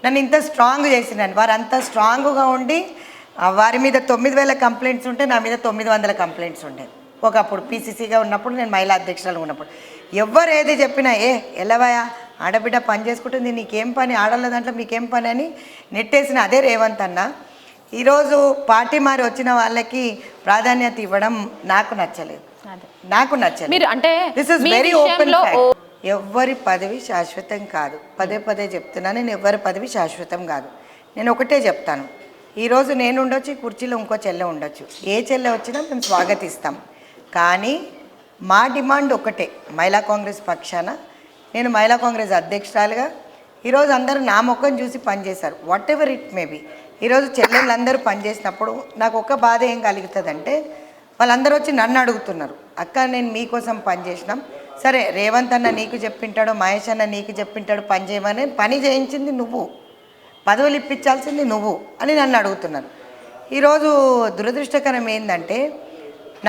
నన్ను ఇంత స్ట్రాంగ్ చేసినాను. వారు అంత స్ట్రాంగ్గా ఉండి వారి మీద 9,000 కంప్లైంట్స్ ఉంటే నా మీద 900 కంప్లైంట్స్ ఉండే. ఒకప్పుడు పీసీసీగా ఉన్నప్పుడు, నేను మహిళా అధ్యక్షురాలుగా ఉన్నప్పుడు ఎవరు ఏది చెప్పినా ఎలవయా ఆడబిడ్డ పని చేసుకుంటుంది, నీకేం పని, ఆడల దాంట్లో మీకేం పని అని నెట్టేసిన అదే రేవంత్ అన్న. ఈరోజు పార్టీ మారి వచ్చిన వాళ్ళకి ప్రాధాన్యత ఇవ్వడం నాకు నచ్చలేదు. మీరు అంటే దిస్ ఇస్ వెరీ ఓపెన్. ఎవ్వరి పదవి శాశ్వతం కాదు. పదే పదే చెప్తున్నా, నేను ఎవ్వరి పదవి శాశ్వతం కాదు. నేను ఒకటే చెప్తాను, ఈరోజు నేను ఉండొచ్చు, కుర్చీలో ఇంకో చెల్లె ఉండొచ్చు, ఏ చెల్లె వచ్చినా మేము స్వాగతిస్తాం. కానీ మా డిమాండ్ ఒకటే, మహిళా కాంగ్రెస్ పక్షాన నేను మహిళా కాంగ్రెస్ అధ్యక్షురాలుగా ఈరోజు అందరూ నా ముఖం చూసి పనిచేశారు. What ever it may be. ఈరోజు చెల్లెళ్ళందరూ పనిచేసినప్పుడు నాకు ఒక బాధ ఏం కలుగుతుందంటే, వాళ్ళందరూ వచ్చి నన్ను అడుగుతున్నారు, అక్క నేను మీకోసం పనిచేసినాం, సరే రేవంత్ అన్న నీకు చెప్పింటాడు, మహేష్ అన్న నీకు చెప్పింటాడు పని చేయమని, పని చేయించింది నువ్వు, పదవులు ఇప్పించాల్సింది నువ్వు అని నన్ను అడుగుతున్నారు. ఈరోజు దురదృష్టకరం ఏంటంటే,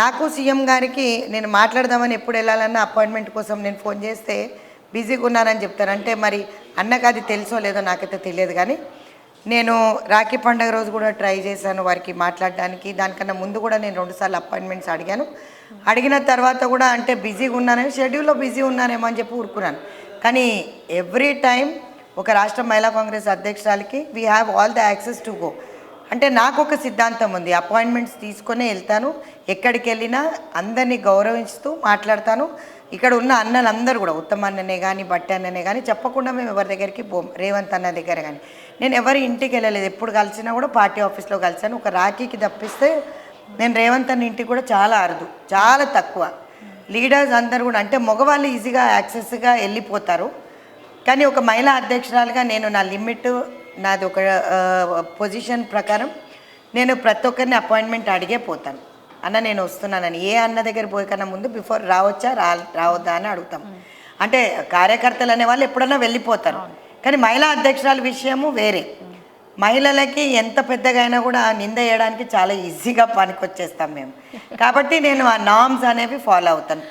నాకు సీఎం గారికి నేను మాట్లాడదామని ఎప్పుడు వెళ్ళాలన్నా అపాయింట్మెంట్ కోసం నేను ఫోన్ చేస్తే బిజీగా ఉన్నానని చెప్తాను. అంటే మరి అన్నకు అది తెలుసో లేదో నాకైతే తెలియదు. కానీ నేను రాఖీ పండుగ రోజు కూడా ట్రై చేశాను వారికి మాట్లాడడానికి. దానికన్నా ముందు కూడా నేను 2 సార్లు అపాయింట్మెంట్స్ అడిగాను. అడిగిన తర్వాత కూడా అంటే బిజీగా ఉన్నానేమో, షెడ్యూల్లో బిజీ ఉన్నానేమో అని చెప్పి ఊరుకున్నాను. కానీ ఎవ్రీ టైం ఒక రాష్ట్ర మహిళా కాంగ్రెస్ అధ్యక్షురాలకి we have all the access to go. అంటే నాకు ఒక సిద్ధాంతం ఉంది, అపాయింట్మెంట్స్ తీసుకొని వెళ్తాను, ఎక్కడికి వెళ్ళినా అందరినీ గౌరవిస్తూ మాట్లాడతాను. ఇక్కడ ఉన్న అన్నలందరూ కూడా, ఉత్తమ అన్ననే కానీ బట్టి అన్ననే కానీ చెప్పకుండా మేము ఎవరి దగ్గరికి పోం. రేవంత్ అన్న దగ్గర కానీ నేను ఎవరి ఇంటికి వెళ్ళలేదు. ఎప్పుడు కలిసినా కూడా పార్టీ ఆఫీస్లో కలిసాను. ఒక రాఖీకి తప్పిస్తే నేను రేవంత్ అన్న ఇంటికి కూడా చాలా అరుదు, చాలా తక్కువ. లీడర్స్ అందరూ కూడా అంటే మగవాళ్ళు ఈజీగా యాక్సెస్గా వెళ్ళిపోతారు. కానీ ఒక మహిళా అధ్యక్షురాలుగా నేను నా లిమిట్, నాది ఒక పొజిషన్ ప్రకారం నేను ప్రతి ఒక్కరిని అపాయింట్మెంట్ అడిగే పోతాను. అన్న నేను వస్తున్నానని, ఏ అన్న దగ్గర పోయి కన్నా ముందు బిఫోర్ రావచ్చా రావద్దా అని అడుగుతాం. అంటే కార్యకర్తలు అనే వాళ్ళు ఎప్పుడన్నా వెళ్ళిపోతారు. కానీ మహిళా అధ్యక్షురాల విషయము వేరే. మహిళలకి ఎంత పెద్దగా అయినా కూడా నింద వేయడానికి చాలా ఈజీగా పనికొచ్చేస్తాం మేము. కాబట్టి నేను ఆ నామ్స్ అనేవి ఫాలో అవుతాను,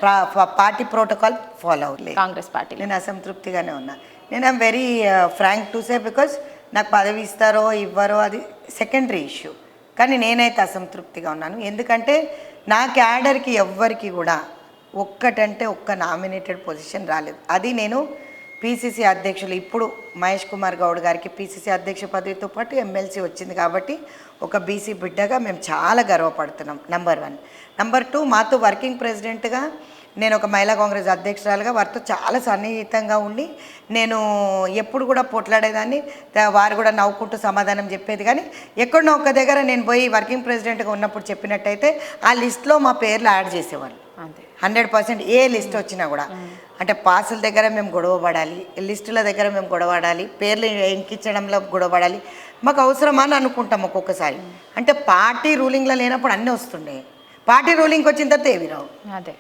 పార్టీ ప్రోటోకాల్ ఫాలో అవుతుంది. కాంగ్రెస్ పార్టీ నేను అసంతృప్తిగానే ఉన్నా. నేను I'm very frank to say, because నాకు పదవి ఇస్తారో ఇవ్వరో అది సెకండరీ ఇష్యూ. కానీ నేనైతే అసంతృప్తిగా ఉన్నాను. ఎందుకంటే నా క్యాడర్కి ఎవ్వరికి కూడా ఒక్కటంటే ఒక్క నామినేటెడ్ పొజిషన్ రాలేదు. అది నేను పీసీసీ అధ్యక్షులు ఇప్పుడు మహేష్ కుమార్ గౌడ్ గారికి పీసీసీ అధ్యక్ష పదవితో పాటు ఎమ్మెల్సీ వచ్చింది కాబట్టి ఒక బీసీ బిడ్డగా మేము చాలా గర్వపడుతున్నాం. నంబర్ 1. నంబర్ 2, మాతో వర్కింగ్ ప్రెసిడెంట్గా నేను ఒక మహిళా కాంగ్రెస్ అధ్యక్షురాలుగా వారితో చాలా సన్నిహితంగా ఉండి నేను ఎప్పుడు కూడా పోట్లాడేదాన్ని. వారు కూడా నవ్వుకుంటూ సమాధానం చెప్పేది. కానీ ఎక్కడో ఒక దగ్గర నేను పోయి వర్కింగ్ ప్రెసిడెంట్గా ఉన్నప్పుడు చెప్పినట్టయితే ఆ లిస్ట్లో మా పేర్లు యాడ్ చేసేవాళ్ళు. 100% ఏ లిస్ట్ వచ్చినా కూడా. అంటే పాసుల దగ్గర మేము గొడవ పడాలి, లిస్టుల దగ్గర మేము గొడవ పడాలి, పేర్లు ఎంకించడంలో గొడవ పడాలి. మాకు అవసరమా అని అనుకుంటాం ఒక్కొక్కసారి. అంటే పార్టీ రూలింగ్లో లేనప్పుడు అన్నీ వస్తుండే, పార్టీ రూలింగ్కి వచ్చిన తర్వాత ఏవి రావు. అదే